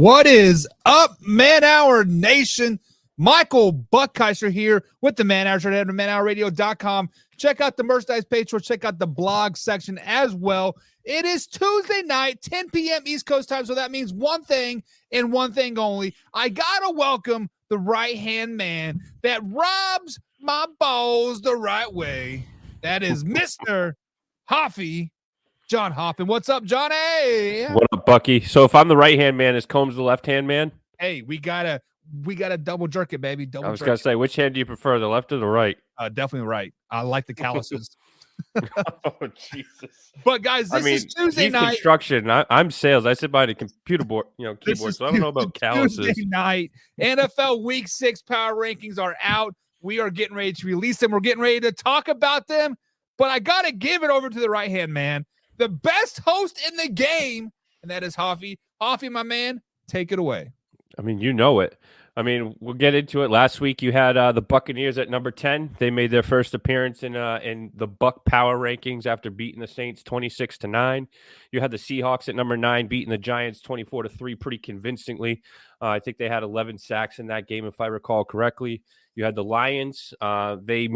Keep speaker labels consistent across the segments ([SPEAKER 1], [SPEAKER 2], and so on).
[SPEAKER 1] What is up, Man Hour Nation? Michael Buckheiser here with the Man Hour Show at manhourradio.com. Check out the merchandise page or check out the blog section as well. It is Tuesday night, 10 p.m. East Coast time, so that means one thing and one thing only. I got to welcome the right-hand man that robs my balls the right way. That is Mr. Hoffy. John Hoffman. What's up, Johnny?
[SPEAKER 2] What up, Bucky? So if I'm the right-hand man, is Combs the left-hand man?
[SPEAKER 1] Hey, we gotta double jerk it, baby.
[SPEAKER 2] I was gonna say, which hand do you prefer, the left or the right?
[SPEAKER 1] Definitely right. I like the calluses.
[SPEAKER 2] Oh, Jesus.
[SPEAKER 1] But guys, this is Tuesday
[SPEAKER 2] he's
[SPEAKER 1] night.
[SPEAKER 2] Construction. I'm sales. I sit behind a computer board, keyboard. So I don't know about calluses.
[SPEAKER 1] Tuesday night, NFL Week 6 power rankings are out. We are getting ready to release them. We're getting ready to talk about them. But I gotta give it over to the right-hand man, the best host in the game, and that is Hoffy. Hoffy, my man, take it away.
[SPEAKER 2] I mean, you know it. I mean, we'll get into it. Last week, you had the Buccaneers at number 10. They made their first appearance in the Buck Power Rankings after beating the Saints 26-9. You had the Seahawks at number 9, beating the Giants 24-3 pretty convincingly. I think they had 11 sacks in that game, if I recall correctly. You had the Lions. They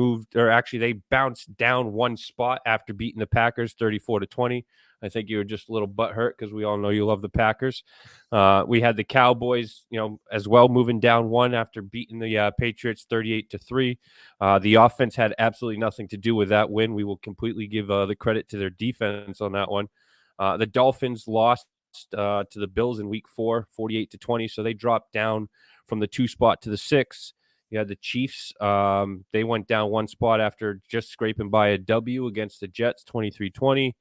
[SPEAKER 2] bounced down one spot after beating the Packers 34-20. I think you were just a little butthurt because we all know you love the Packers. We had the Cowboys, as well, moving down one after beating the Patriots 38-3. The offense had absolutely nothing to do with that win. We will completely give the credit to their defense on that one. The Dolphins lost to the Bills in Week 4, 48-20. So they dropped down from the 2 spot to the 6. You had the Chiefs. They went down one spot after just scraping by a W against the Jets, 23-20.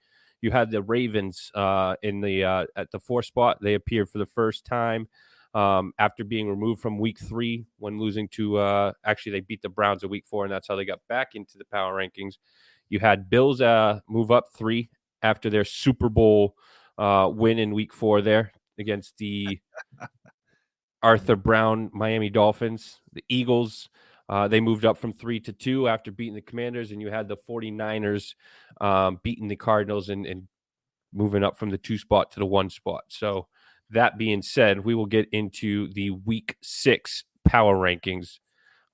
[SPEAKER 2] You had the Ravens in the at the 4 spot. They appeared for the first time after being removed from Week 3 when losing to they beat the Browns in Week 4, and that's how they got back into the power rankings. You had Bills move up 3 after their Super Bowl win in Week 4 there against the Arthur Brown Miami Dolphins. The Eagles, they moved up from 3 to 2 after beating the Commanders, and you had the 49ers beating the Cardinals and moving up from the 2 spot to the 1 spot. So that being said, we will get into the Week 6 power rankings.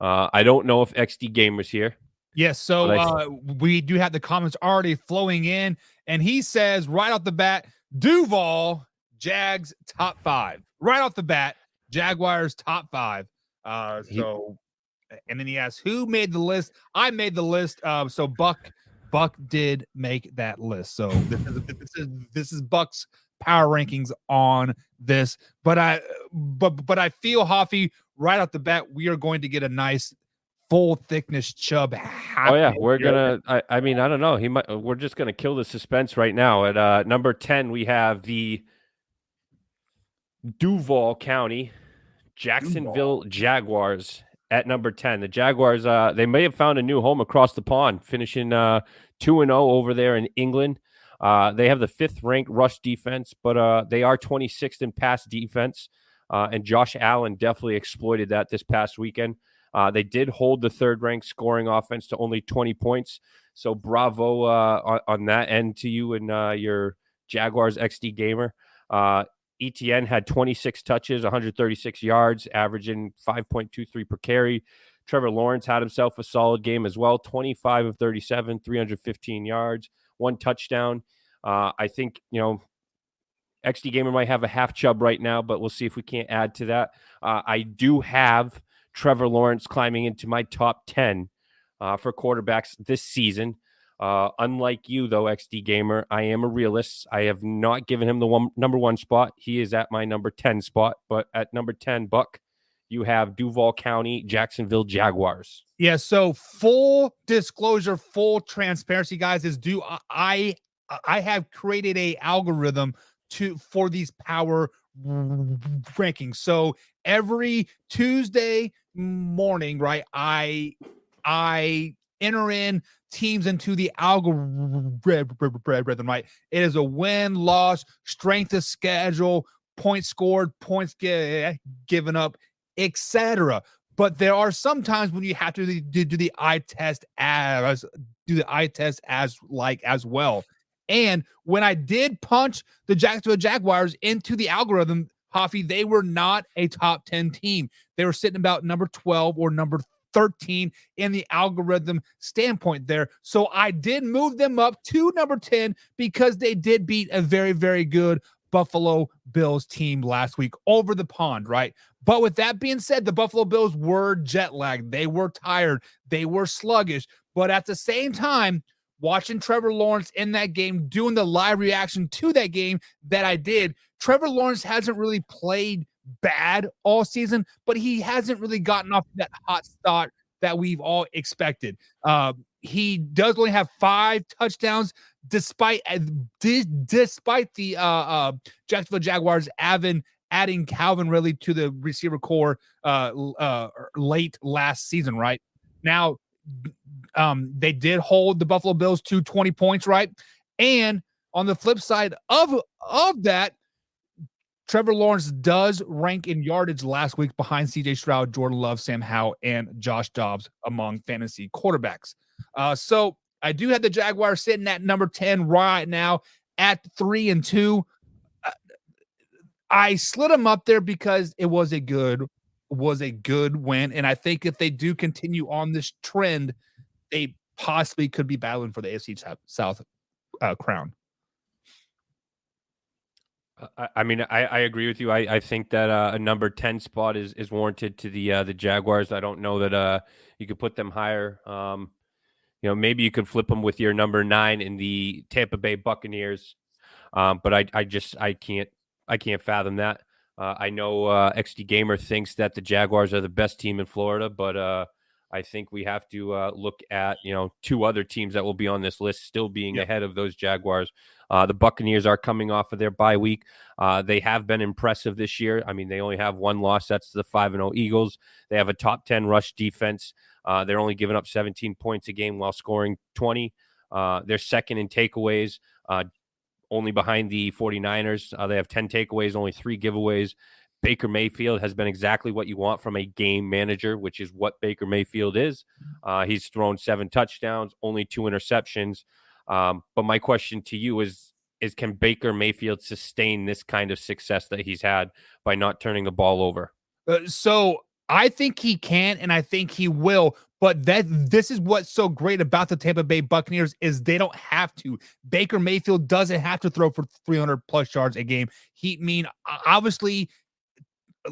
[SPEAKER 2] I don't know if XD Gamer's here.
[SPEAKER 1] Yes, so we do have the comments already flowing in, and he says right off the bat, Duval, Jags top 5. Right off the bat, Jaguars top 5. And then he asks, who made the list? I made the list. So Buck did make that list. So this is Buck's power rankings on this. But I feel, Hoffy, right off the bat, we are going to get a nice full thickness Chubb.
[SPEAKER 2] Oh yeah, we're gonna. I mean, I don't know. We're just gonna kill the suspense right now. At number 10, we have the Duval County Jacksonville Jaguars at number 10. The Jaguars, they may have found a new home across the pond, finishing 2-0 over there in England. They have the 5th ranked rush defense, but they are 26th in pass defense. And Josh Allen definitely exploited that this past weekend. They did hold the 3rd ranked scoring offense to only 20 points. So bravo on that end to you and your Jaguars XD Gamer. ETN had 26 touches, 136 yards, averaging 5.23 per carry. Trevor Lawrence had himself a solid game as well, 25 of 37, 315 yards, 1 touchdown. I think, XD Gamer might have a half Chubb right now, but we'll see if we can't add to that. I do have Trevor Lawrence climbing into my top 10 for quarterbacks this season. Unlike you, though, XD Gamer, I am a realist. I have not given him the number 1 spot. He is at my number 10 spot. But at number 10, Buck, you have Duval County, Jacksonville Jaguars.
[SPEAKER 1] Yeah, so full disclosure, full transparency, guys, I have created a algorithm for these power rankings. So every Tuesday morning, right, I enter in teams into the algorithm, right? It is a win, loss, strength of schedule, points scored, points given up, etc. But there are some times when you have to do the eye test as well. And when I did punch the Jacksonville Jaguars into the algorithm, Hoffy, they were not a top 10 team. They were sitting about number 12 or number 13 in the algorithm standpoint there. So I did move them up to number 10 because they did beat a very, very good Buffalo Bills team last week over the pond, right? But with that being said, the Buffalo Bills were jet lagged. They were tired. They were sluggish. But at the same time, watching Trevor Lawrence in that game, doing the live reaction to that game that I did, Trevor Lawrence hasn't really played bad all season, but he hasn't really gotten off that hot start that we've all expected. He does only have 5 touchdowns, despite the Jacksonville Jaguars adding Calvin Ridley to the receiver core late last season. Right now, they did hold the Buffalo Bills to 20 points, right? And on the flip side of that, Trevor Lawrence does rank in yardage last week behind CJ Stroud, Jordan Love, Sam Howell, and Josh Dobbs among fantasy quarterbacks. So I do have the Jaguars sitting at number 10 right now at 3-2. I slid them up there because it was a good win. And I think if they do continue on this trend, they possibly could be battling for the AFC South crown.
[SPEAKER 2] I mean, I agree with you. I think that a number 10 spot is warranted to the Jaguars. I don't know that you could put them higher. Maybe you could flip them with your number 9 in the Tampa Bay Buccaneers. But I can't fathom that. I know XD Gamer thinks that the Jaguars are the best team in Florida, but I think we have to look at 2 other teams that will be on this list still being ahead of those Jaguars. The Buccaneers are coming off of their bye week. They have been impressive this year. I mean, they only have 1 loss. That's the 5-0 Eagles. They have a top 10 rush defense. They're only giving up 17 points a game while scoring 20. They're second in takeaways, only behind the 49ers. They have 10 takeaways, only 3 giveaways. Baker Mayfield has been exactly what you want from a game manager, which is what Baker Mayfield is. He's thrown 7 touchdowns, only 2 interceptions. But my question to you is can Baker Mayfield sustain this kind of success that he's had by not turning the ball over?
[SPEAKER 1] So I think he can, and I think he will. But this is what's so great about the Tampa Bay Buccaneers is they don't have to. Baker Mayfield doesn't have to throw for 300 plus yards a game. Obviously,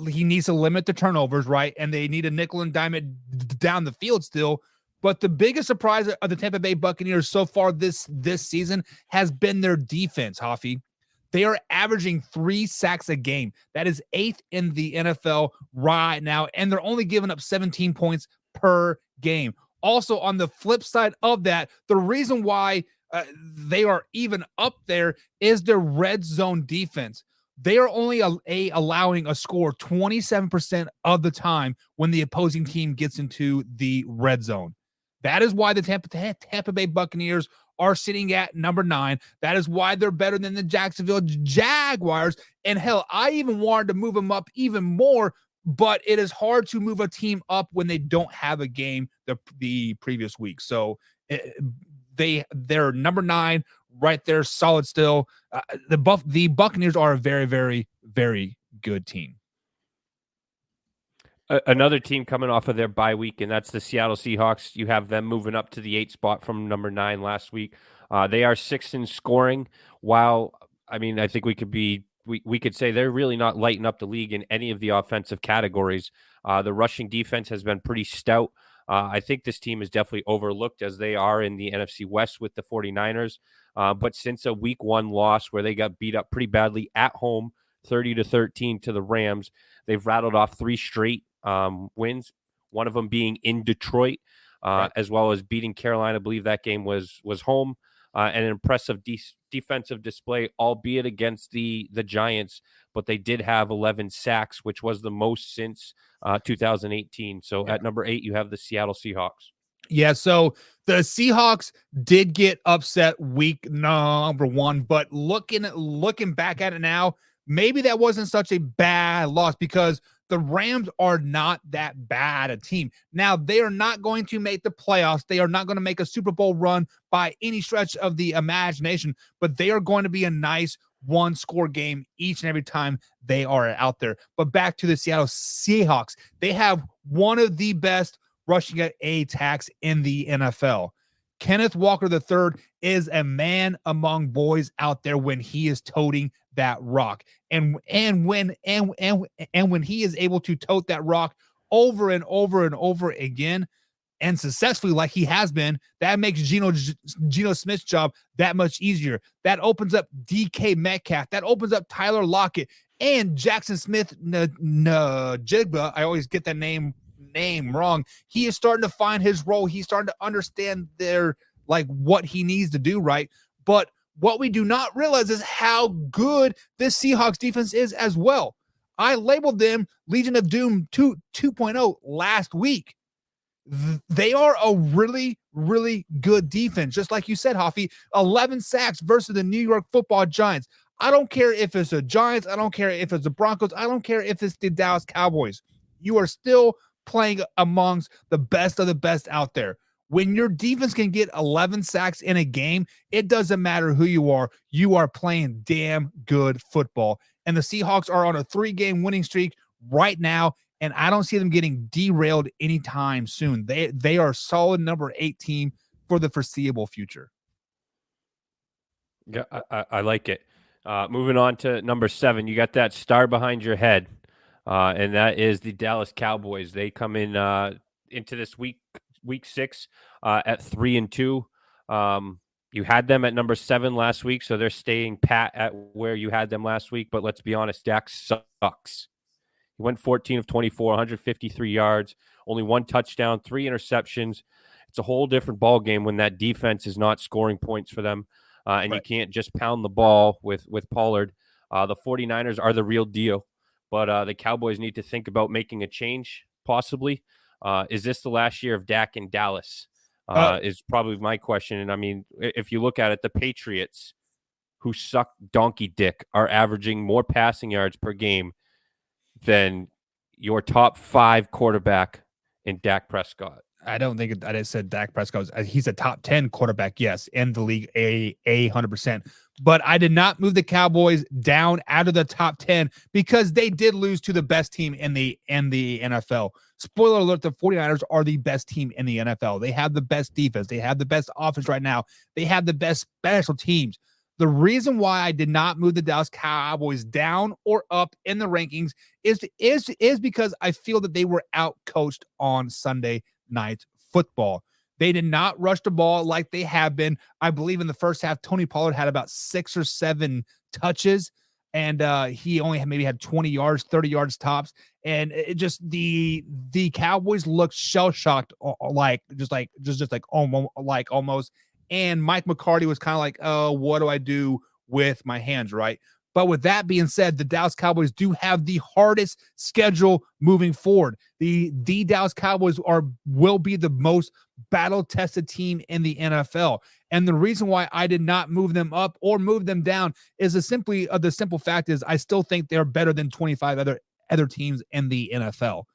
[SPEAKER 1] he needs to limit the turnovers, right? And they need a nickel and dime it down the field still. But the biggest surprise of the Tampa Bay Buccaneers so far this season has been their defense, Hoffy. They are averaging 3 sacks a game. That is 8th in the NFL right now, and they're only giving up 17 points per game. Also, on the flip side of that, the reason why they are even up there is their red zone defense. They are only allowing a score 27% of the time when the opposing team gets into the red zone. That is why the Tampa Bay Buccaneers are sitting at number 9. That is why they're better than the Jacksonville Jaguars. And hell, I even wanted to move them up even more, but it is hard to move a team up when they don't have a game the previous week. So they're number 9 right there, solid still. The Buccaneers are a very, very, very good team.
[SPEAKER 2] Another team coming off of their bye week, and that's the Seattle Seahawks. You have them moving up to the 8th spot from number 9 last week. They are 6th in scoring. While I think we could say they're really not lighting up the league in any of the offensive categories. The rushing defense has been pretty stout. I think this team is definitely overlooked as they are in the NFC West with the 49ers. But since a week 1 loss where they got beat up pretty badly at home, 30-13 to the Rams, they've rattled off 3 straight wins, one of them being in Detroit, right, as well as beating Carolina. I believe that game was home. An impressive defensive display, albeit against the Giants, but they did have 11 sacks, which was the most since 2018. So at number 8, you have the Seattle Seahawks.
[SPEAKER 1] Yeah, so the Seahawks did get upset week number 1, but looking back at it now, maybe that wasn't such a bad loss because the Rams are not that bad a team. Now, they are not going to make the playoffs. They are not going to make a Super Bowl run by any stretch of the imagination, but they are going to be a nice one score game each and every time they are out there. But back to the Seattle Seahawks, they have one of the best rushing attacks in the NFL. Kenneth Walker III is a man among boys out there when he is toting that rock. And when he is able to tote that rock over and over and over again and successfully like he has been, that makes Geno Smith's job that much easier. That opens up DK Metcalf. That opens up Tyler Lockett and Jackson Smith Jigba. I always get that name wrong. He is starting to find his role. He's starting to understand what he needs to do, right? But what we do not realize is how good this Seahawks defense is as well. I labeled them Legion of Doom 2.0 last week. They are a really, really good defense. Just like you said, Hoffy, 11 sacks versus the New York Football Giants. I don't care if it's the Giants. I don't care if it's the Broncos. I don't care if it's the Dallas Cowboys. You are still playing amongst the best of the best out there. When your defense can get 11 sacks in a game, it doesn't matter who you are. You are playing damn good football. And the Seahawks are on a 3-game winning streak right now, and I don't see them getting derailed anytime soon. They are a solid number 8 team for the foreseeable future.
[SPEAKER 2] Yeah, I like it. Moving on to number 7, you got that star behind your head, and that is the Dallas Cowboys. They come in into this week 6 at 3-2. You had them at number 7 last week, so they're staying pat at where you had them last week. But let's be honest, Dak sucks. He went 14 of 24, 153 yards, only 1 touchdown, 3 interceptions. It's a whole different ball game when that defense is not scoring points for them, and right. You can't just pound the ball with Pollard. The 49ers are the real deal, but the Cowboys need to think about making a change, possibly. Is this the last year of Dak in Dallas? Is probably my question. And I mean, if you look at it, the Patriots, who suck donkey dick, are averaging more passing yards per game than your top 5 quarterback in Dak Prescott.
[SPEAKER 1] I don't think I said Dak Prescott. He's a top 10 quarterback, yes, in the league, 100%. But I did not move the Cowboys down out of the top 10 because they did lose to the best team in the NFL. Spoiler alert, the 49ers are the best team in the NFL. They have the best defense. They have the best offense right now. They have the best special teams. The reason why I did not move the Dallas Cowboys down or up in the rankings is because I feel that they were outcoached on Sunday Night Football. They did not rush the ball like they have been. I believe in the first half, Tony Pollard had about 6 or 7 touches, and he only had 20 yards, 30 yards tops. And it just the Cowboys looked shell shocked, almost. And Mike McCarthy was kind of like, oh, what do I do with my hands, right? But with that being said, the Dallas Cowboys do have the hardest schedule moving forward. The Dallas Cowboys will be the most battle-tested team in the NFL. And the reason why I did not move them up or move them down is the simple fact is I still think they're better than 25 other teams in the NFL.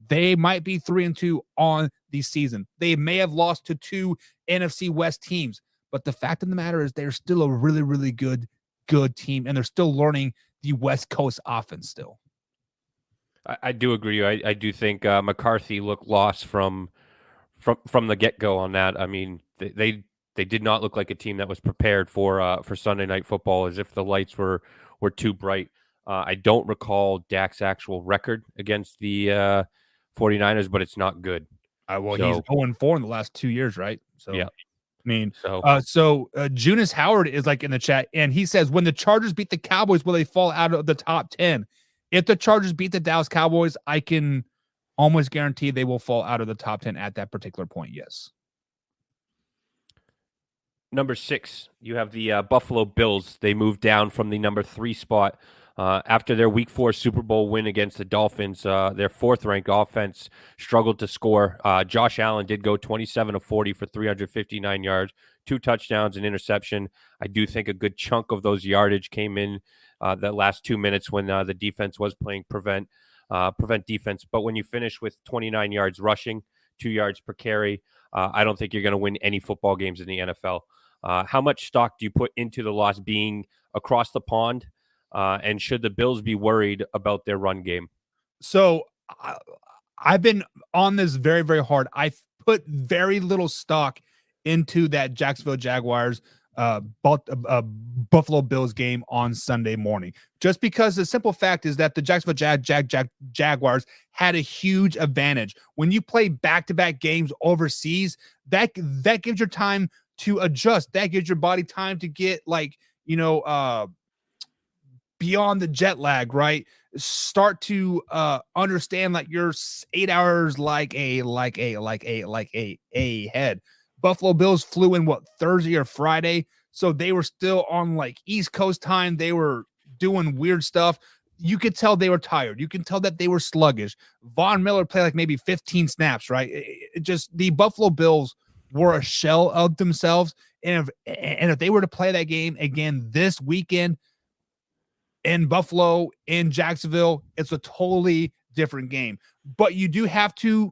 [SPEAKER 1] They might be 3-2 on the season. They may have lost to 2 NFC West teams, but the fact of the matter is they're still a really, really good team, and they're still learning the West Coast offense still.
[SPEAKER 2] I do agree. I do think McCarthy looked lost from the get-go on that. I mean, they did not look like a team that was prepared for Sunday Night Football, as if the lights were too bright. I don't recall Dak's actual record against the 49ers, but it's not good.
[SPEAKER 1] He's 0-4 in the last 2 years, right? So
[SPEAKER 2] yeah.
[SPEAKER 1] I mean, so Jonas Howard is in the chat, and he says, when the Chargers beat the Cowboys, will they fall out of the top 10? If the Chargers beat the Dallas Cowboys, I can almost guarantee they will fall out of the top 10 at that particular point. Yes.
[SPEAKER 2] Number 6, you have the Buffalo Bills. They moved down from the number 3 spot after their Week 4 Super Bowl win against the Dolphins. Their 4th-ranked offense struggled to score. Josh Allen did go 27 of 40 for 359 yards, 2 touchdowns, and interception. I do think a good chunk of those yardage came in that last 2 minutes when the defense was playing prevent defense. But when you finish with 29 yards rushing, 2 yards per carry, I don't think you're going to win any football games in the NFL. How much stock do you put into the loss being across the pond? And should the Bills be worried about their run game?
[SPEAKER 1] So I've been on this very, very hard. I put very little stock into that Jacksonville Jaguars Buffalo Bills game on Sunday morning, just because the simple fact is that the Jacksonville Jaguars had a huge advantage. When you play back-to-back games overseas, that gives your time to adjust. That gives your body time to get beyond the jet lag, right? Start to understand like you're 8 hours like a head. Buffalo Bills flew in Thursday or Friday, so they were still on like East Coast time. They were doing weird stuff. You could tell they were tired. You can tell that they were sluggish. Von Miller played like maybe 15 snaps, right? It just the Buffalo Bills were a shell of themselves, and if they were to play that game again this weekend in Buffalo, in Jacksonville, it's a totally different game. But you do have to,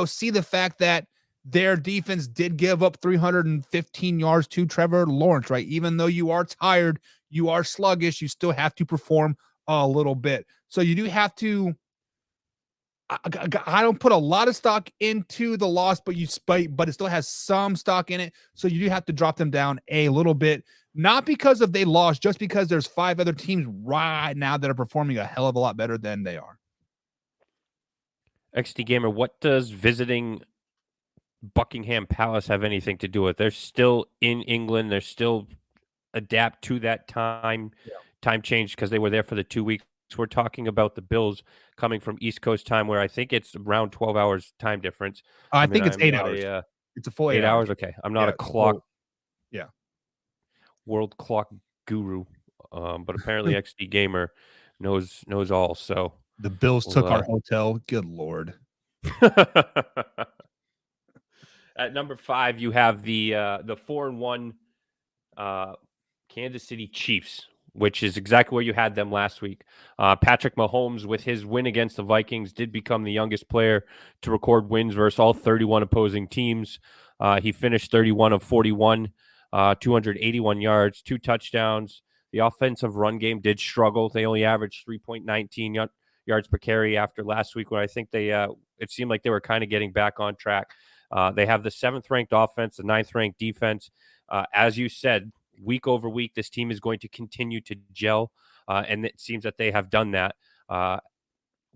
[SPEAKER 1] see the fact that their defense did give up 315 yards to Trevor Lawrence, right? Even though you are tired, you are sluggish, you still have to perform a little bit. So you do have to. I don't put a lot of stock into the loss, but it still has some stock in it. So you do have to drop them down a little bit, not because of they lost, just because there's 5 other teams right now that are performing a hell of a lot better than they are.
[SPEAKER 2] XD Gamer, what does visiting Buckingham Palace have anything to do with? They're still in England. They're still adapt to that time change because they were there for the 2 weeks. We're talking about the Bills coming from East Coast time, where I think it's around 12 hours time difference.
[SPEAKER 1] I think it's 8 hours. It's a full 8
[SPEAKER 2] hours. Okay, I'm not a clock. World clock guru, but apparently XD Gamer knows all. So
[SPEAKER 1] the Bills took our hotel. Good Lord.
[SPEAKER 2] At number 5, you have the 4-1 Kansas City Chiefs, which is exactly where you had them last week. Patrick Mahomes, with his win against the Vikings, did become the youngest player to record wins versus all 31 opposing teams. He finished 31 of 41, 281 yards, 2 touchdowns. The offensive run game did struggle. They only averaged 3.19 yards per carry after last week, where I think it seemed like they were kind of getting back on track. They have the 7th-ranked offense, the 9th-ranked defense. As you said, week over week, this team is going to continue to gel, and it seems that they have done that,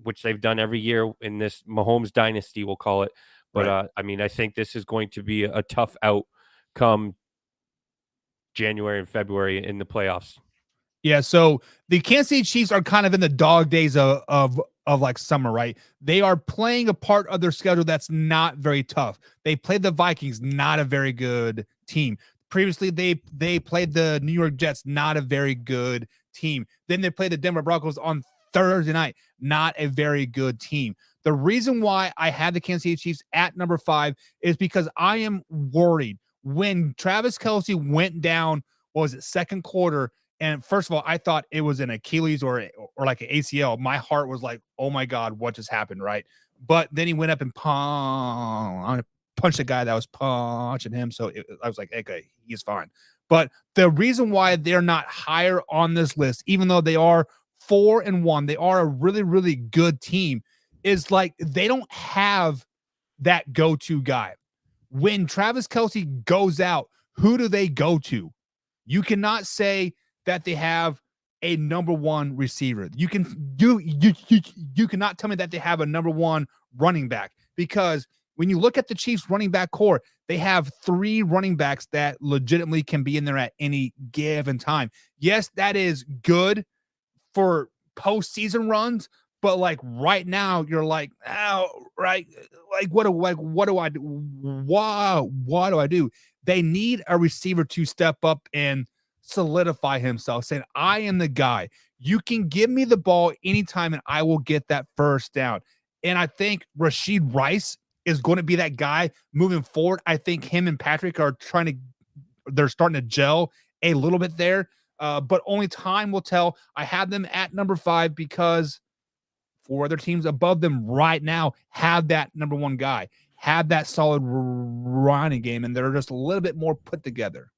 [SPEAKER 2] which they've done every year in this Mahomes dynasty, we'll call it. But, right. I think this is going to be a tough out come January and February in the playoffs.
[SPEAKER 1] Yeah, so the Kansas City Chiefs are kind of in the dog days of like summer, right? They are playing a part of their schedule that's not very tough. They played the Vikings, not a very good team. Previously, they played the New York Jets, not a very good team. Then they played the Denver Broncos on Thursday night, not a very good team. The reason why I had the Kansas City Chiefs at number 5 is because I am worried. When Travis Kelce went down, second quarter, and first of all, I thought it was an Achilles or like an ACL. My heart was like, oh my God, what just happened, right? But then he went up and punched a guy that was punching him. So I was like, okay, he's fine. But the reason why they're not higher on this list, even though they are 4-1, they are a really, really good team, is like they don't have that go-to guy. When Travis Kelce goes out, who do they go to? You cannot say that they have a number 1 receiver. You cannot tell me that they have a number 1 running back, because when you look at the Chiefs running back core, they have 3 running backs that legitimately can be in there at any given time. Yes, that is good for postseason runs, but like right now you're like, oh, right. Like, what do I do? What do I do? They need a receiver to step up and solidify himself, saying, I am the guy. You can give me the ball anytime and I will get that first down. And I think Rashid Rice is going to be that guy moving forward. I think him and Patrick they're starting to gel a little bit there, but only time will tell. I have them at number 5 because 4 other teams above them right now have that number 1 guy, have that solid running game, and they're just a little bit more put together.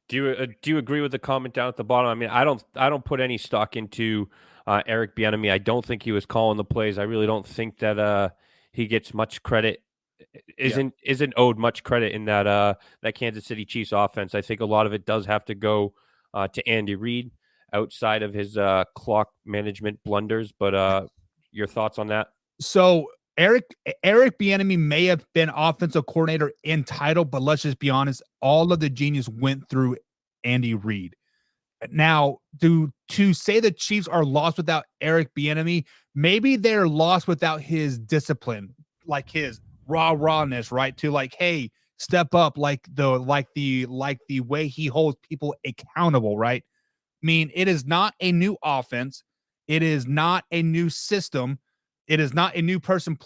[SPEAKER 2] Do you agree with the comment down at the bottom? I mean, I don't put any stock into Eric Bieniemy. I don't think he was calling the plays. I really don't think that he gets much credit. Isn't owed much credit in that Kansas City Chiefs offense. I think a lot of it does have to go to Andy Reid outside of his clock management blunders. But your thoughts on that?
[SPEAKER 1] So Eric Bieniemy may have been offensive coordinator in title, but let's just be honest, all of the genius went through Andy Reid. Now, to say the Chiefs are lost without Eric Bieniemy, maybe they're lost without his discipline, like his rawness, right? To like, hey, step up, like the way he holds people accountable, right? I mean, it is not a new offense. It is not a new system. It is not a new person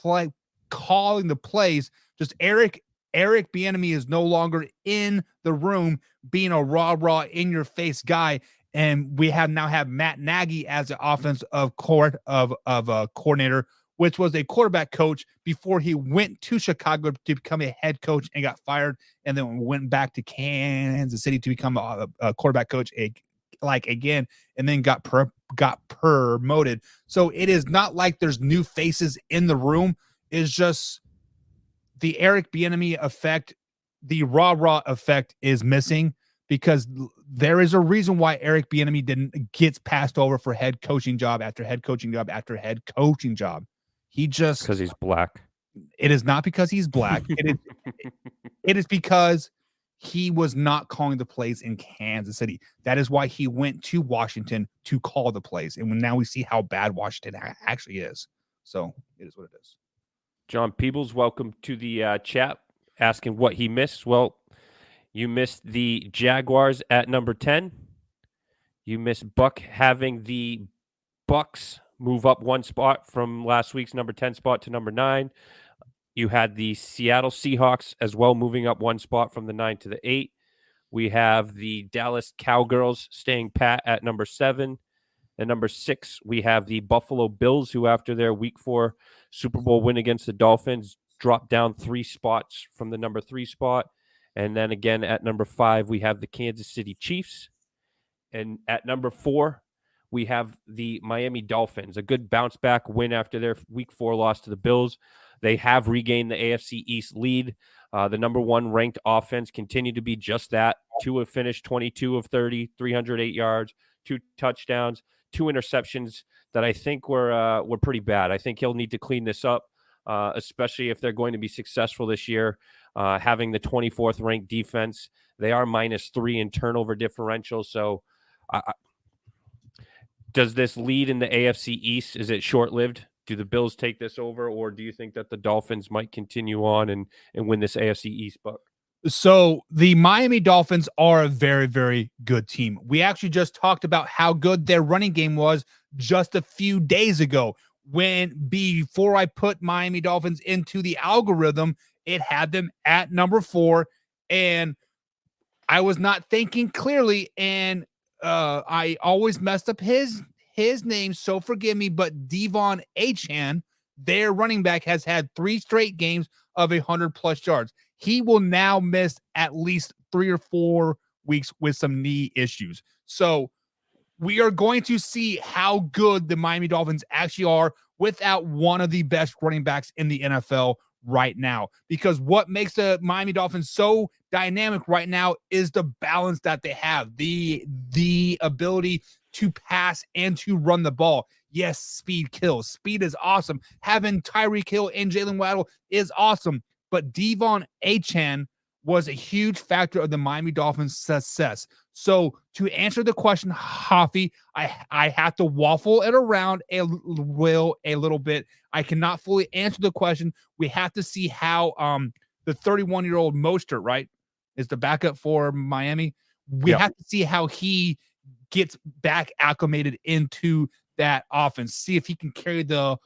[SPEAKER 1] calling the plays. Just Eric Bieniemy is no longer in the room being a raw in your face guy. And we now have Matt Nagy as the offensive coordinator, which was a quarterback coach before he went to Chicago to become a head coach and got fired, and then went back to Kansas City to become a quarterback coach again, and then got promoted. So it is not like there's new faces in the room. It's just the Eric Bieniemy effect, the raw effect is missing, because there is a reason why Eric Bieniemy gets passed over for head coaching job after head coaching job after head coaching job. He just,
[SPEAKER 2] because he's black.
[SPEAKER 1] It is not because he's black. It is because he was not calling the plays in Kansas City. That is why he went to Washington to call the plays. And now we see how bad Washington actually is. So it is what it is.
[SPEAKER 2] John Peebles, welcome to the chat, asking what he missed. Well, you missed the Jaguars at number 10. You missed Buck having the Bucks move up one spot from last week's number 10 spot to number 9. You had the Seattle Seahawks as well moving up one spot from the 9 to the 8. We have the Dallas Cowgirls staying pat at number 7. And number 6, we have the Buffalo Bills, who after their Week 4 Super Bowl win against the Dolphins dropped down 3 spots from the number 3 spot. And then again at number 5, we have the Kansas City Chiefs. And at number 4, we have the Miami Dolphins, a good bounce back win after their Week 4 loss to the Bills. They have regained the AFC East lead. The number 1 ranked offense continued to be just that. Tua finished 22 of 30, 308 yards, 2 touchdowns, 2 interceptions that I think were pretty bad. I think he'll need to clean this up, especially if they're going to be successful this year. Having the 24th ranked defense, they are -3 in turnover differential. So does this lead in the AFC East? Is it short-lived? Do the Bills take this over, or do you think that the Dolphins might continue on and win this AFC East, Buck?
[SPEAKER 1] So the Miami Dolphins are a very, very good team. We actually just talked about how good their running game was just a few days ago. Before I put Miami Dolphins into the algorithm, it had them at number 4, and I was not thinking clearly, and I always messed up his name, so forgive me, but Devon Achane, their running back, has had 3 straight games of 100+ yards. He will now miss at least 3 or 4 weeks with some knee issues. So we are going to see how good the Miami Dolphins actually are without one of the best running backs in the NFL right now. Because what makes the Miami Dolphins so dynamic right now is the balance that they have, the ability to pass and to run the ball. Yes, speed kills. Speed is awesome. Having Tyreek Hill and Jalen Waddle is awesome. But Devon Achane was a huge factor of the Miami Dolphins' success. So to answer the question, Hoffy, I have to waffle it around a little bit. I cannot fully answer the question. We have to see how the 31-year-old Mostert, right, is the backup for Miami. We have to see how he gets back acclimated into that offense, see if he can carry the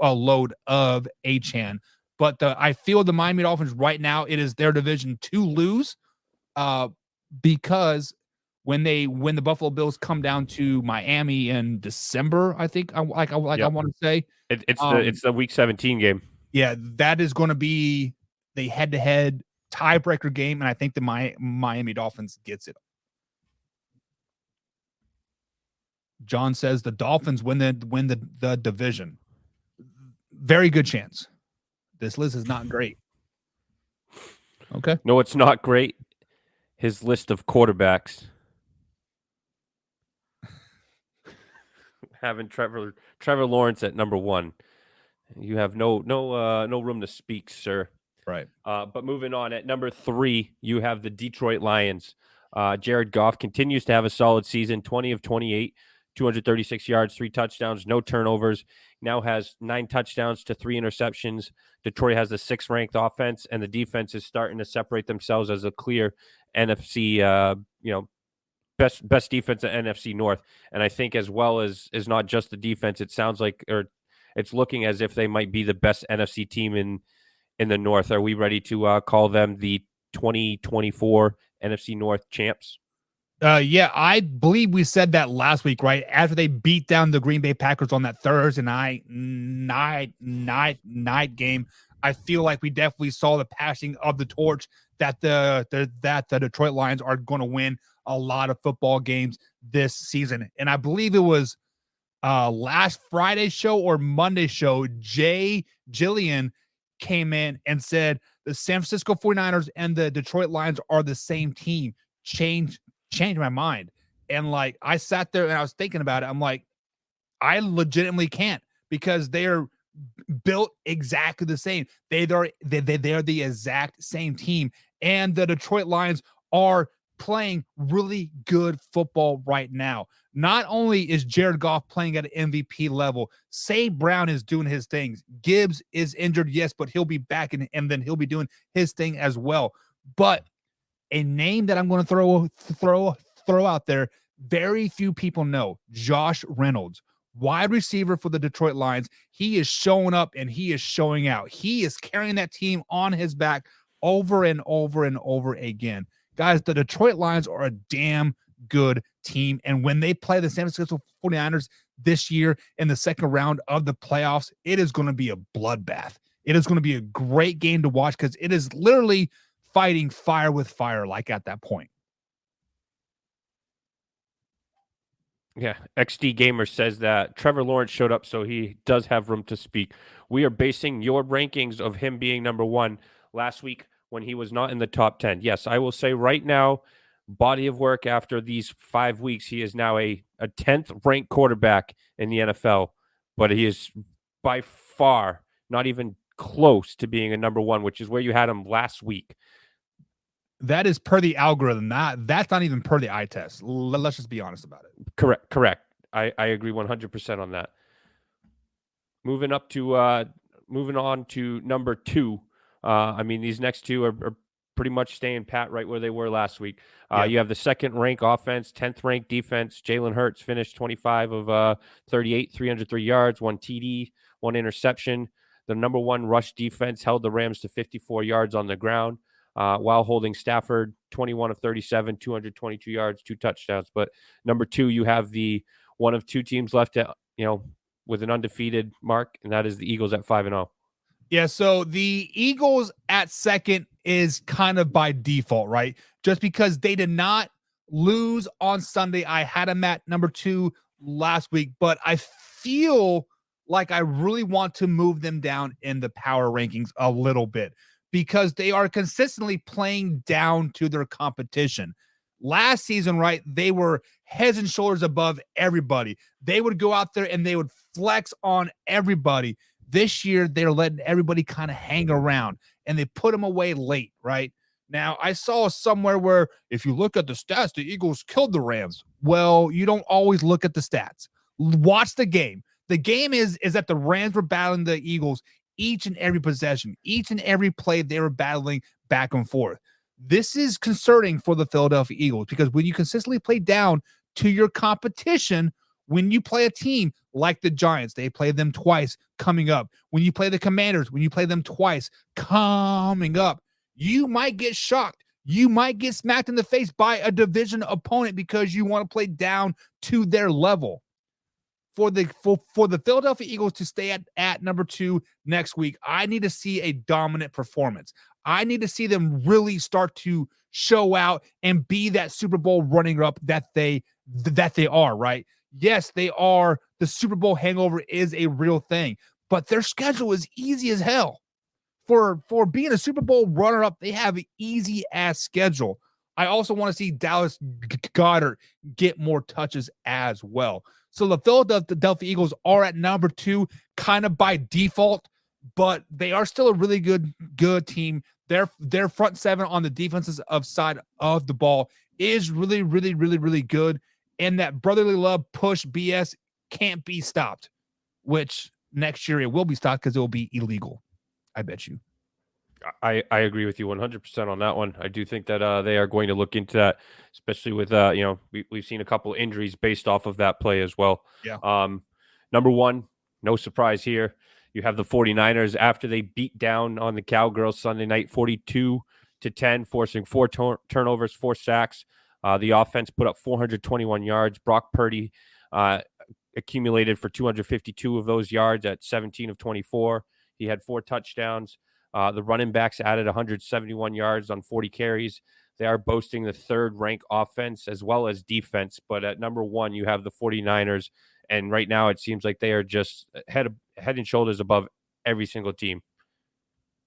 [SPEAKER 1] load of Achane. But I feel the Miami Dolphins right now, it is their division to lose, because when the Buffalo Bills come down to Miami in December, I think I want to say
[SPEAKER 2] it's the Week 17 game.
[SPEAKER 1] Yeah, that is going to be the head-to-head tiebreaker game, and I think the Miami Dolphins gets it. John says the Dolphins win the division. Very good chance. This list is not great. Okay.
[SPEAKER 2] No, it's not great. His list of quarterbacks. Having Trevor Lawrence at number 1. You have no room to speak, sir.
[SPEAKER 1] Right.
[SPEAKER 2] But moving on, at number 3, you have the Detroit Lions. Jared Goff continues to have a solid season, 20 of 28, 236 yards, 3 touchdowns, no turnovers. Now has 9 touchdowns to 3 interceptions. Detroit has the 6th-ranked offense, and the defense is starting to separate themselves as a clear NFC, best defense at NFC North. And I think as well as not just the defense, it sounds like, or it's looking as if they might be the best NFC team in the North. Are we ready to call them the 2024 NFC North champs?
[SPEAKER 1] Yeah, I believe we said that last week, right? After they beat down the Green Bay Packers on that Thursday night game, I feel like we definitely saw the passing of the torch that the Detroit Lions are going to win a lot of football games this season. And I believe it was last Friday show or Monday show, Jay Gillian came in and said the San Francisco 49ers and the Detroit Lions are the same team. Changed my mind. And like, I sat there and I was thinking about it. I'm like, I legitimately can't, because they're built exactly the same. They're the exact same team. And the Detroit Lions are playing really good football right now. Not only is Jared Goff playing at an MVP level, St. Brown is doing his things. Gibbs is injured, yes, but he'll be back and then he'll be doing his thing as well. But a name that I'm going to throw out there, very few people know, Josh Reynolds, wide receiver for the Detroit Lions. He is showing up and he is showing out. He is carrying that team on his back over and over and over again. Guys, the Detroit Lions are a damn good team. And when they play the San Francisco 49ers this year in the second round of the playoffs, it is going to be a bloodbath. It is going to be a great game to watch, because it is literally fighting fire with fire, like at that point.
[SPEAKER 2] Yeah, XD Gamer says that Trevor Lawrence showed up, so he does have room to speak. We are basing your rankings of him being number 1 last week when he was not in the top 10. Yes, I will say right now, body of work after these 5 weeks, he is now a 10th ranked quarterback in the NFL, but he is by far not even close to being a number 1, which is where you had him last week.
[SPEAKER 1] That is per the algorithm. That's not even per the eye test. Let's just be honest about it.
[SPEAKER 2] Correct. I agree 100% on that. Moving on to number 2. I mean, these next 2 are pretty much staying pat right where they were last week. You have the 2nd-ranked offense, 10th-ranked defense. Jalen Hurts finished 25 of 38, 303 yards, 1 TD, 1 interception. The number 1 rush defense held the Rams to 54 yards on the ground, while holding Stafford 21 of 37, 222 yards, 2 touchdowns. But number 2, you have the one of 2 teams left at, with an undefeated mark, and that is the Eagles at 5-0.
[SPEAKER 1] Yeah, so the Eagles at 2nd is kind of by default, right? Just because they did not lose on Sunday. I had them at number 2 last week, but I feel like I really want to move them down in the power rankings a little bit, because they are consistently playing down to their competition. Last season, right, they were heads and shoulders above everybody. They would go out there and they would flex on everybody. This year, they're letting everybody kind of hang around, and they put them away late, right? Now, I saw somewhere where if you look at the stats, the Eagles killed the Rams. Well, you don't always look at the stats. Watch the game. The game is that the Rams were battling the Eagles each and every possession, each and every play. They were battling back and forth. This is concerning for the Philadelphia Eagles, because when you consistently play down to your competition, when you play a team like the Giants, they play them twice coming up. When you play the Commanders, when you play them twice coming up, you might get shocked. You might get smacked in the face by a division opponent because you want to play down to their level. For the Philadelphia Eagles to stay at number 2 next week, I need to see a dominant performance. I need to see them really start to show out and be that Super Bowl running up that they are, right? Yes, they are. The Super Bowl hangover is a real thing, but their schedule is easy as hell. For being a Super Bowl runner-up, they have an easy-ass schedule. I also want to see Dallas Goedert get more touches as well. So the Philadelphia Eagles are at number 2 kind of by default, but they are still a really good team. Their front seven on the defensive side of the ball is really, really, really, really good. And that brotherly love push BS can't be stopped, which next year it will be stopped because it will be illegal. I bet you.
[SPEAKER 2] I agree with you 100% on that one. I do think that they are going to look into that, especially with we've seen a couple injuries based off of that play as well.
[SPEAKER 1] Yeah.
[SPEAKER 2] Number one, no surprise here. You have the 49ers after they beat down on the Cowgirls Sunday night 42-10, forcing 4 turnovers, 4 sacks. The offense put up 421 yards. Brock Purdy accumulated for 252 of those yards at 17 of 24. He had 4 touchdowns. The running backs added 171 yards on 40 carries. They are boasting the 3rd ranked offense as well as defense. But at number 1, you have the 49ers. And right now it seems like they are just head and shoulders above every single team.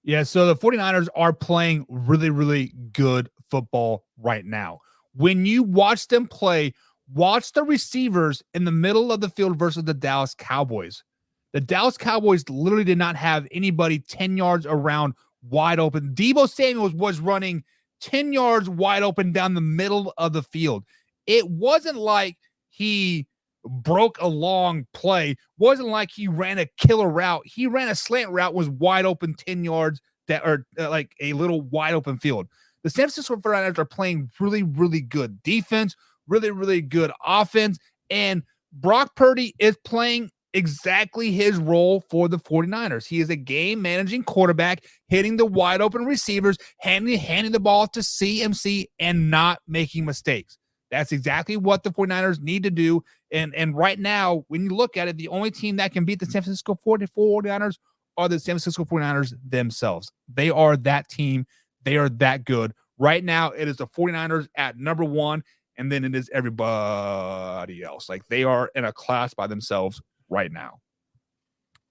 [SPEAKER 1] Yeah, so the 49ers are playing really, really good football right now. When you watch them play, watch the receivers in the middle of the field versus the Dallas Cowboys. The Dallas Cowboys literally did not have anybody 10 yards around wide open. Deebo Samuel was running 10 yards wide open down the middle of the field. It wasn't like he broke a long play. Wasn't like he ran a killer route. He ran a slant route, was wide open 10 yards that are like a little wide open field. The San Francisco 49ers are playing really, really good defense, really, really good offense, and Brock Purdy is playing exactly his role for the 49ers. He is a game managing quarterback, hitting the wide open receivers, handing the ball to CMC and not making mistakes. That's exactly what the 49ers need to do. And right now, when you look at it, the only team that can beat the San Francisco 49ers are the San Francisco 49ers themselves. They are that team. They are that good. Right now, it is the 49ers at number 1, and then it is everybody else. Like, they are in a class by themselves right now.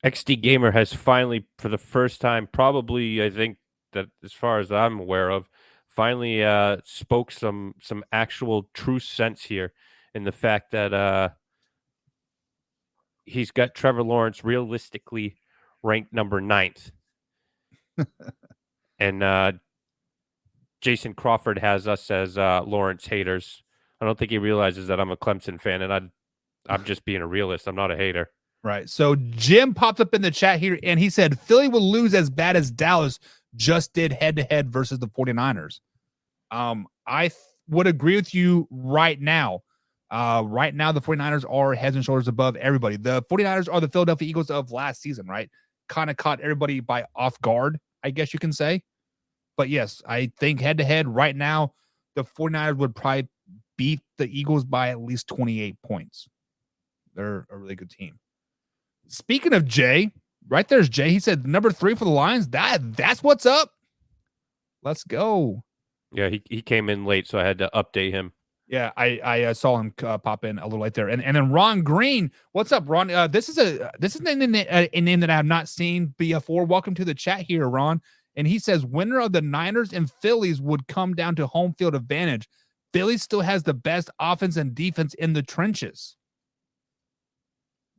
[SPEAKER 2] XD Gamer has finally, for the first time, probably, I think that as far as I'm aware of, finally spoke some actual true sense here in the fact that he's got Trevor Lawrence realistically ranked number 9th. And Jason Crawford has us as Lawrence haters. I don't think he realizes that I'm a Clemson fan, and I'm just being a realist. I'm not a hater.
[SPEAKER 1] Right. So Jim popped up in the chat here, and he said Philly will lose as bad as Dallas just did head-to-head versus the 49ers. I would agree with you right now. Right now, the 49ers are heads and shoulders above everybody. The 49ers are the Philadelphia Eagles of last season, right? Kind of caught everybody by off guard, I guess you can say. But yes, I think head-to-head right now, the 49ers would probably beat the Eagles by at least 28 points. They're a really good team. Speaking of Jay, right there's Jay. He said number 3 for the Lions. That's what's up. Let's go.
[SPEAKER 2] Yeah, he came in late, so I had to update him.
[SPEAKER 1] Yeah, I saw him pop in a little late there. And then Ron Green, what's up, Ron? This is a name that I have not seen before. Welcome to the chat here, Ron. And he says winner of the Niners and Phillies would come down to home field advantage. Philly still has the best offense and defense in the trenches.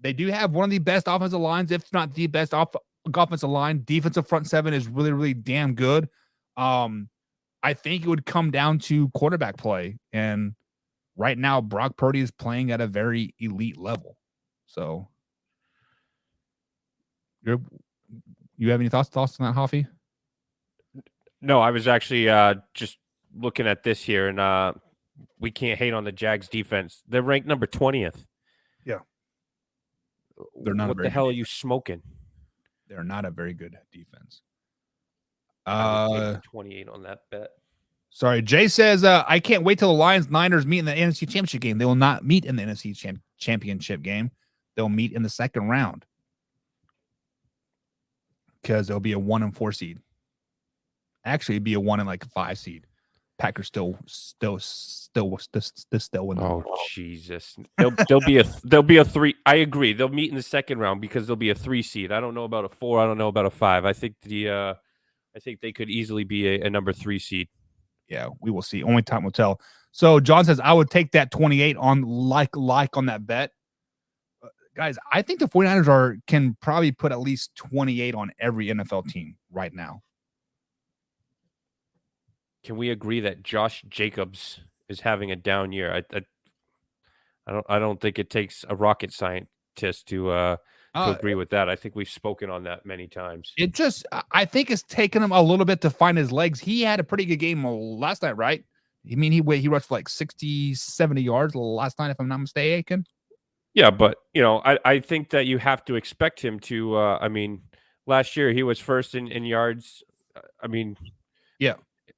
[SPEAKER 1] They do have one of the best offensive lines, if not the best offensive line. Defensive front seven is really, really damn good. I think it would come down to quarterback play. And right now, Brock Purdy is playing at a very elite level. So, you have any thoughts on that, Hoffy?
[SPEAKER 2] No, I was actually just looking at this here, and we can't hate on the Jags defense. They're ranked number 20th.
[SPEAKER 1] Yeah. They're not.
[SPEAKER 2] What the hell are you smoking?
[SPEAKER 1] They're not a very good defense.
[SPEAKER 2] 28 on that bet.
[SPEAKER 1] Sorry, Jay says I can't wait till the Lions-Niners meet in the NFC Championship game. They will not meet in the NFC Championship game. They'll meet in the second round because there'll be a 1 and 4 seed. Actually, it'd be a 1 and 5 seed. Packers still win.
[SPEAKER 2] Oh Jesus! There'll be a 3. I agree. They'll meet in the second round because there'll be a 3 seed. I don't know about a 4. I don't know about a 5. I think they could easily be a number 3 seed.
[SPEAKER 1] Yeah, we will see. Only time will tell. So John says I would take that 28 on like on that bet. Guys, I think the 49ers can probably put at least 28 on every NFL team right now.
[SPEAKER 2] Can we agree that Josh Jacobs is having a down year? I don't think it takes a rocket scientist to agree with that. I think we've spoken on that many times.
[SPEAKER 1] I think it's taken him a little bit to find his legs. He had a pretty good game last night, right? I mean, he rushed for like 60, 70 yards last night, if I'm not mistaken.
[SPEAKER 2] Yeah, but I think that you have to expect him to. I mean, last year he was first in yards. I mean,
[SPEAKER 1] yeah,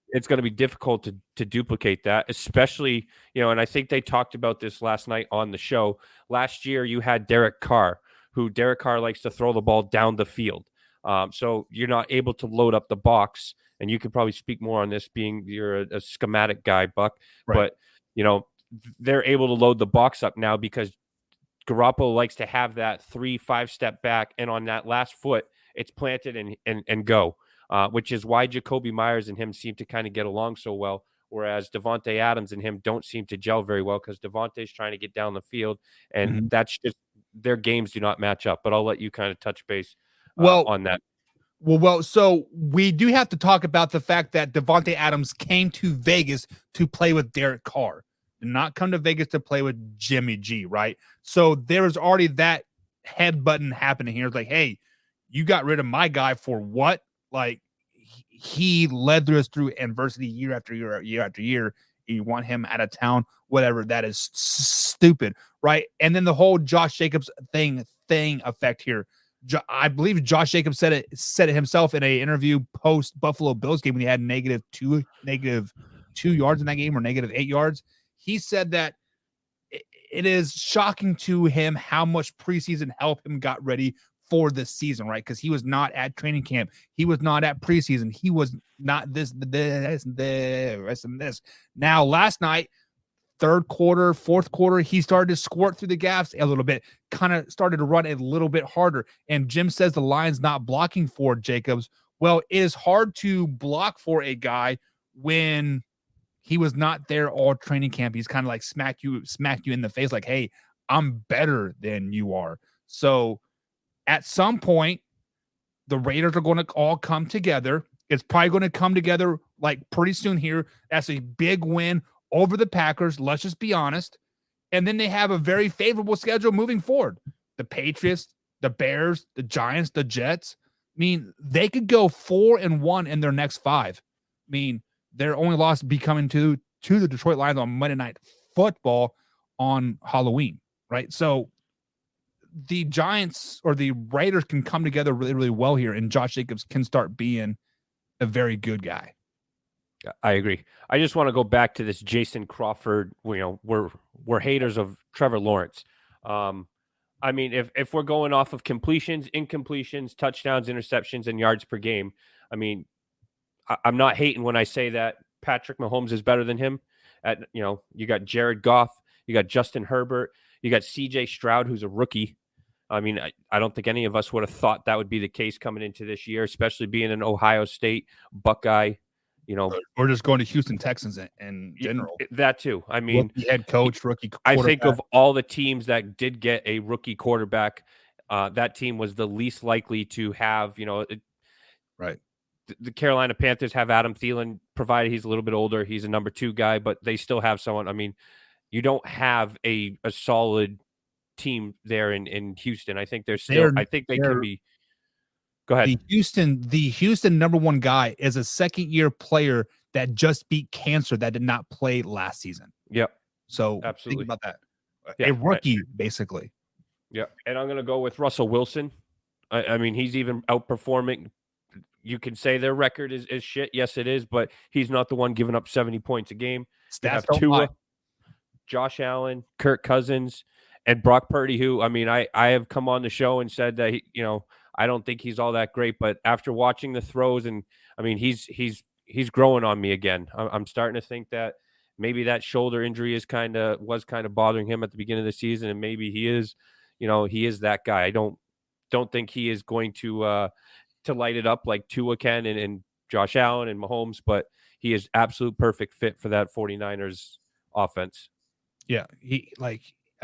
[SPEAKER 2] it's going to be difficult to duplicate that, especially and I think they talked about this last night on the show. Last year you had Derek Carr, who Derek Carr likes to throw the ball down the field, so you're not able to load up the box. And you could probably speak more on this, being you're a schematic guy, Buck. Right. But they're able to load the box up now because Garoppolo likes to have that 3-5 step back, and on that last foot, it's planted and go, which is why Jacoby Myers and him seem to kind of get along so well, whereas Devontae Adams and him don't seem to gel very well because Devontae's trying to get down the field, and that's just their games do not match up. But I'll let you kind of touch base on that.
[SPEAKER 1] Well, so we do have to talk about the fact that Devontae Adams came to Vegas to play with Derek Carr. Did not come to Vegas to play with Jimmy G, right? So there's already that head button happening here. It's like, hey, you got rid of my guy for what? Like, he led us through adversity year after year after year. You want him out of town, whatever. That is stupid, right? And then the whole Josh Jacobs thing effect here. I believe Josh Jacobs said it himself in an interview post Buffalo Bills game when he had negative 2 yards in that game, or negative 8 yards. He said that it is shocking to him how much preseason help him got ready for this season, right? Because he was not at training camp. He was not at preseason. He was not this. Now, last night, third quarter, fourth quarter, he started to squirt through the gaps a little bit, kind of started to run a little bit harder. And Jim says the line's not blocking for Jacobs. Well, it is hard to block for a guy when he was not there all training camp. He's kind of like smack you in the face, like, hey, I'm better than you are. So at some point, the Raiders are going to all come together. It's probably going to come together like pretty soon here. That's a big win over the Packers. Let's just be honest. And then they have a very favorable schedule moving forward. The Patriots, the Bears, the Giants, the Jets. I mean, they could go 4-1 in their next 5. I mean, their only loss be coming to the Detroit Lions on Monday Night Football on Halloween, right? So the Giants or the Raiders can come together really, really well here, and Josh Jacobs can start being a very good guy.
[SPEAKER 2] I agree. I just want to go back to this Jason Crawford. We're haters of Trevor Lawrence. I mean, if we're going off of completions, incompletions, touchdowns, interceptions, and yards per game, I mean, I'm not hating when I say that Patrick Mahomes is better than him. You got Jared Goff, you got Justin Herbert, you got CJ Stroud, who's a rookie. I mean, I don't think any of us would have thought that would be the case coming into this year, especially being an Ohio State Buckeye.
[SPEAKER 1] Or just going to Houston Texans in general.
[SPEAKER 2] That too. I mean,
[SPEAKER 1] rookie head coach, rookie
[SPEAKER 2] quarterback. I think of all the teams that did get a rookie quarterback, that team was the least likely to have,
[SPEAKER 1] right.
[SPEAKER 2] The Carolina Panthers have Adam Thielen, provided he's a little bit older. He's a number 2 guy, but they still have someone. I mean, you don't have a solid team there in Houston. I think I think they can be. Go ahead.
[SPEAKER 1] The Houston number 1 guy is a second-year player that just beat cancer that did not play last season.
[SPEAKER 2] Yep.
[SPEAKER 1] So
[SPEAKER 2] absolutely,
[SPEAKER 1] think about that. Yeah, a rookie, basically.
[SPEAKER 2] Yeah, and I'm going to go with Russell Wilson. I mean, he's even outperforming. You can say their record is shit. Yes, it is, but he's not the one giving up 70 points a game.
[SPEAKER 1] Stats
[SPEAKER 2] don't Tua, Josh Allen, Kirk Cousins, and Brock Purdy, who, I mean, I have come on the show and said that, I don't think he's all that great, but after watching the throws, and I mean, he's he's growing on me again. I'm starting to think that maybe that shoulder injury was kind of bothering him at the beginning of the season, and maybe he is, he is that guy. I don't think he is going to light it up like Tua can and Josh Allen and Mahomes, but he is absolute perfect fit for that 49ers offense.
[SPEAKER 1] Yeah, he like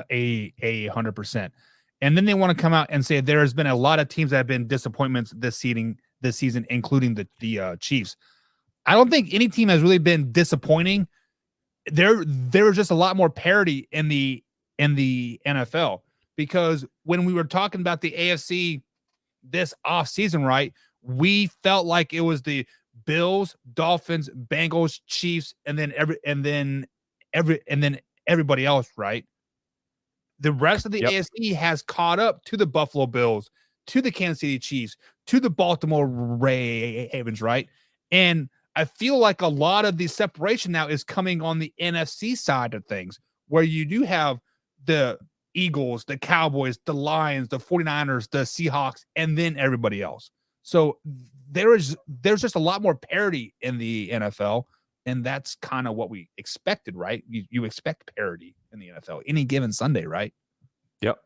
[SPEAKER 1] a 100%. And then they want to come out and say there has been a lot of teams that have been disappointments this season, including the Chiefs. I don't think any team has really been disappointing. There was just a lot more parity in the NFL, because when we were talking about the AFC this offseason, right, we felt like it was the Bills, Dolphins, Bengals, Chiefs, and then everybody else, right? The rest of the AFC has caught up to the Buffalo Bills, to the Kansas City Chiefs, to the Baltimore Ravens, right? And I feel like a lot of the separation now is coming on the NFC side of things, where you do have the Eagles, the Cowboys, the Lions, the 49ers, the Seahawks, and then everybody else. So there's just a lot more parity in the NFL, and that's kind of what we expected, right? You expect parity in the NFL any given Sunday, right?
[SPEAKER 2] Yep,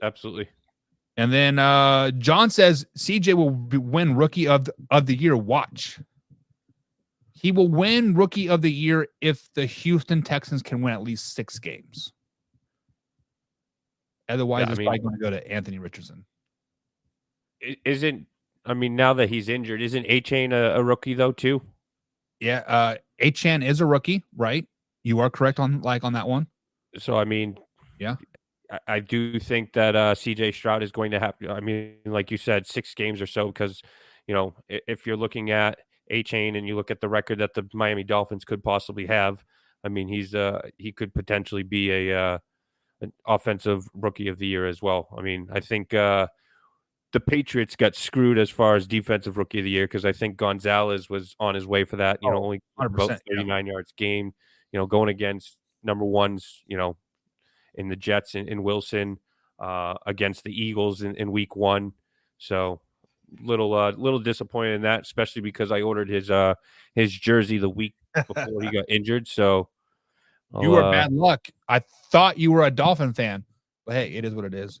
[SPEAKER 2] absolutely.
[SPEAKER 1] And then John says CJ will win Rookie of the Year. Watch. He will win Rookie of the Year if the Houston Texans can win at least 6 games. Otherwise, it's probably going to go to Anthony Richardson.
[SPEAKER 2] Now that he's injured, isn't Achane a rookie though too?
[SPEAKER 1] Yeah, Achane is a rookie, right? You are correct on that one.
[SPEAKER 2] So
[SPEAKER 1] yeah,
[SPEAKER 2] I do think that CJ Stroud is going to have. Like you said, 6 games or so, because if you're looking at Achane and you look at the record that the Miami Dolphins could possibly have, he could potentially be an offensive rookie of the year as well. I think the Patriots got screwed as far as defensive rookie of the year, because I think Gonzalez was on his way for that. Only about 39 yards game. Going against number ones. In the Jets in Wilson, against the Eagles in week 1. So little disappointed in that, especially because I ordered his jersey the week before he got injured. So
[SPEAKER 1] you were bad luck. I thought you were a Dolphin fan, but hey, it is what it is.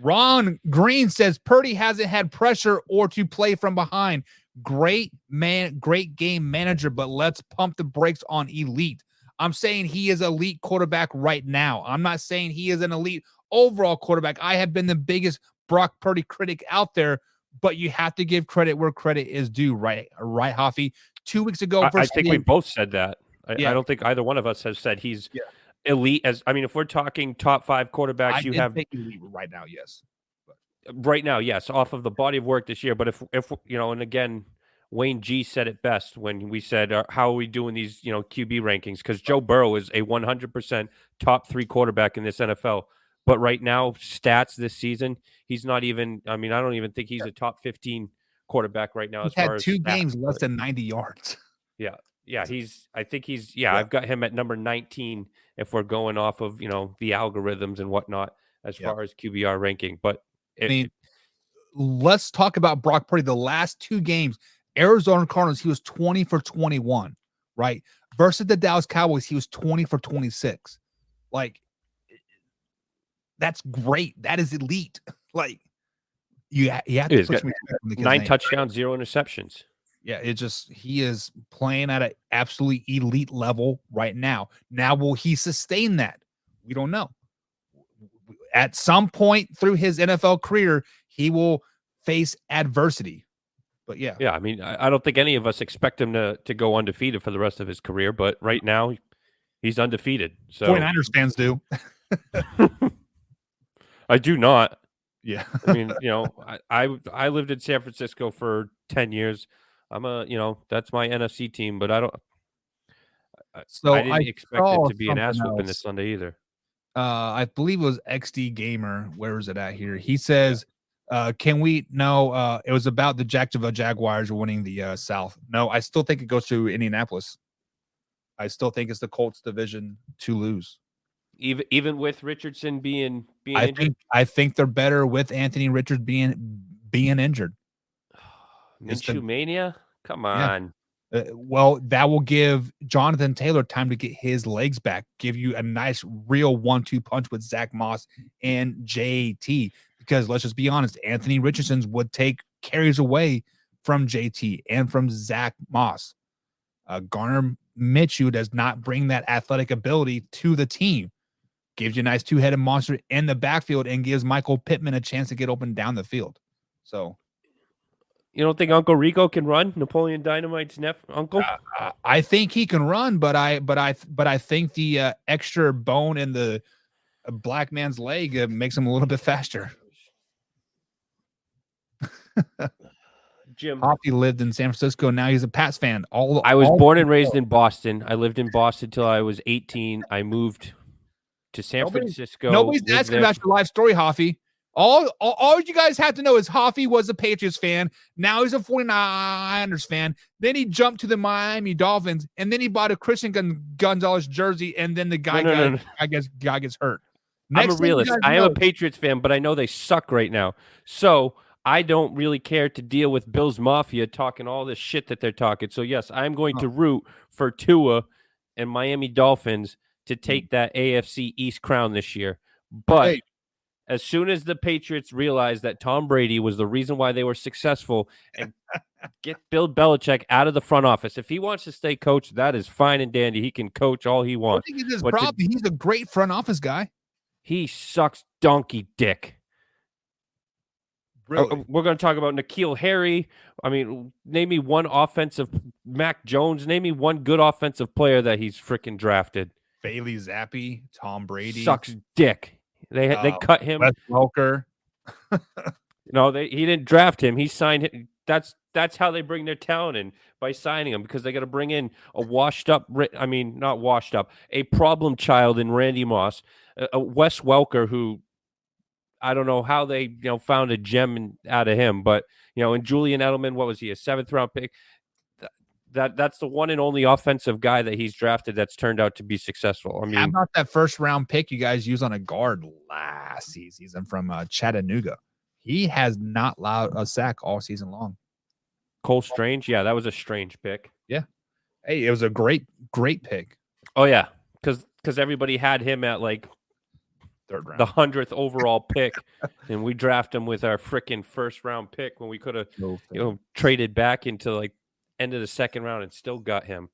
[SPEAKER 1] Ron Green says Purdy hasn't had pressure or to play from behind. Great game manager, but let's pump the brakes on elite. I'm saying he is elite quarterback right now. I'm not saying he is an elite overall quarterback. I have been the biggest Brock Purdy critic out there, but you have to give credit where credit is due, right, Hoffy? 2 weeks ago,
[SPEAKER 2] I think we both said that. I don't think either one of us has said he's elite. If we're talking top 5 quarterbacks, you have
[SPEAKER 1] elite right now, yes.
[SPEAKER 2] Right now, yes, off of the body of work this year. But if and again, Wayne G said it best when we said, how are we doing these, QB rankings? Because Joe Burrow is a 100% top 3 quarterback in this NFL. But right now, stats this season, he's not even, I don't even think he's a top 15 quarterback right now.
[SPEAKER 1] He's had 2 games less than 90 yards.
[SPEAKER 2] Yeah. Yeah. I've got him at number 19 if we're going off of, the algorithms and whatnot as far as QBR ranking. But
[SPEAKER 1] let's talk about Brock Purdy. The last 2 games, Arizona Cardinals, he was 20 for 21, right? Versus the Dallas Cowboys, he was 20 for 26. Like, that's great. That is elite. Like, you have to
[SPEAKER 2] put 9 touchdowns, 0 interceptions.
[SPEAKER 1] Yeah, he is playing at an absolutely elite level right now. Now, will he sustain that? We don't know. At some point through his NFL career, he will face adversity. But yeah.
[SPEAKER 2] I don't think any of us expect him to go undefeated for the rest of his career, but right now he's undefeated. So
[SPEAKER 1] 49ers fans do.
[SPEAKER 2] I do not.
[SPEAKER 1] Yeah.
[SPEAKER 2] I lived in San Francisco for 10 years. That's my NFC team, but I didn't expect it to be an ass whooping this Sunday either.
[SPEAKER 1] I believe it was XD Gamer. Where is it at here? He says, can we know it was about the Jacksonville Jaguars winning the South. No, I still think it goes to Indianapolis. I still think it's the Colts division to lose.
[SPEAKER 2] Even with Richardson being injured?
[SPEAKER 1] I think they're better with Anthony Richards being injured.
[SPEAKER 2] Minshew mania? Come on.
[SPEAKER 1] Well, that will give Jonathan Taylor time to get his legs back, give you a nice real 1-2 punch with Zach Moss and JT. Because let's just be honest, Anthony Richardson's would take carries away from JT and from Zach Moss. Garner Minshew does not bring that athletic ability to the team. Gives you a nice two-headed monster in the backfield and gives Michael Pittman a chance to get open down the field. So
[SPEAKER 2] you don't think Uncle Rico can run? Napoleon Dynamite's uncle?
[SPEAKER 1] I think he can run, but I think the extra bone in the black man's leg makes him a little bit faster.
[SPEAKER 2] Jim
[SPEAKER 1] Hoppy lived in San Francisco. Now he's a Pats fan.
[SPEAKER 2] I was born and raised in Boston. I lived in Boston till I was 18. I moved to San Francisco.
[SPEAKER 1] Nobody's asking about your life story, Hoffy. All you guys have to know is Hoffy was a Patriots fan. Now he's a 49ers fan. Then he jumped to the Miami Dolphins, and then he bought a Christian Gonzalez jersey, and then the guy gets hurt.
[SPEAKER 2] I'm a realist. I am a Patriots fan, but I know they suck right now. So I don't really care to deal with Bills Mafia talking all this shit that they're talking. So, yes, I'm going to root for Tua and Miami Dolphins to take that AFC East crown this year. But as soon as the Patriots realized that Tom Brady was the reason why they were successful and get Bill Belichick out of the front office, if he wants to stay coach, that is fine and dandy. He can coach all he wants.
[SPEAKER 1] I think it's his problem. He's a great front office guy.
[SPEAKER 2] He sucks donkey dick.
[SPEAKER 1] Really?
[SPEAKER 2] We're going to talk about N'Keal Harry. I mean, name me one offensive Mac Jones. Name me one good offensive player that he's freaking drafted.
[SPEAKER 1] Bailey Zappi, Tom Brady.
[SPEAKER 2] Sucks dick. They cut him.
[SPEAKER 1] Wes Welker.
[SPEAKER 2] No, he didn't draft him. He signed him. That's how they bring their talent in, by signing him, because they got to bring in a a problem child in Randy Moss, a Wes Welker, who I don't know how they found a gem out of him, but and Julian Edelman, what was he, a 7th round pick? That's the one and only offensive guy that he's drafted that's turned out to be successful. I mean,
[SPEAKER 1] how about that 1st round pick you guys used on a guard last season from Chattanooga? He has not allowed a sack all season long.
[SPEAKER 2] Cole Strange, yeah, that was a strange pick.
[SPEAKER 1] Yeah, hey, it was a great pick.
[SPEAKER 2] Oh yeah, because everybody had him at like
[SPEAKER 1] 3rd round,
[SPEAKER 2] the 100th overall pick, and we draft him with our freaking 1st round pick when we could have traded back into like end of the 2nd round and still got him.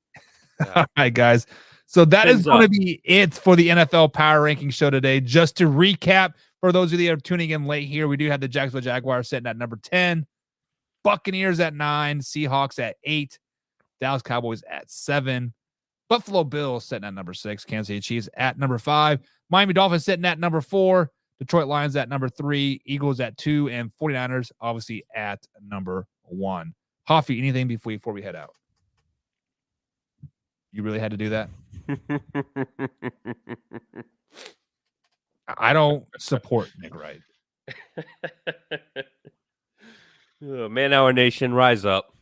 [SPEAKER 1] All right, guys. So that is going to be it for the NFL Power Ranking Show today. Just to recap, for those of you that are tuning in late here, we do have the Jacksonville Jaguars sitting at number 10, Buccaneers at 9, Seahawks at 8, Dallas Cowboys at 7, Buffalo Bills sitting at number 6, Kansas City Chiefs at number 5, Miami Dolphins sitting at number 4, Detroit Lions at number 3, Eagles at 2, and 49ers obviously at number 1. Hoffy, anything before we head out? You really had to do that? I don't support Nick Wright.
[SPEAKER 2] Man, our nation, rise up.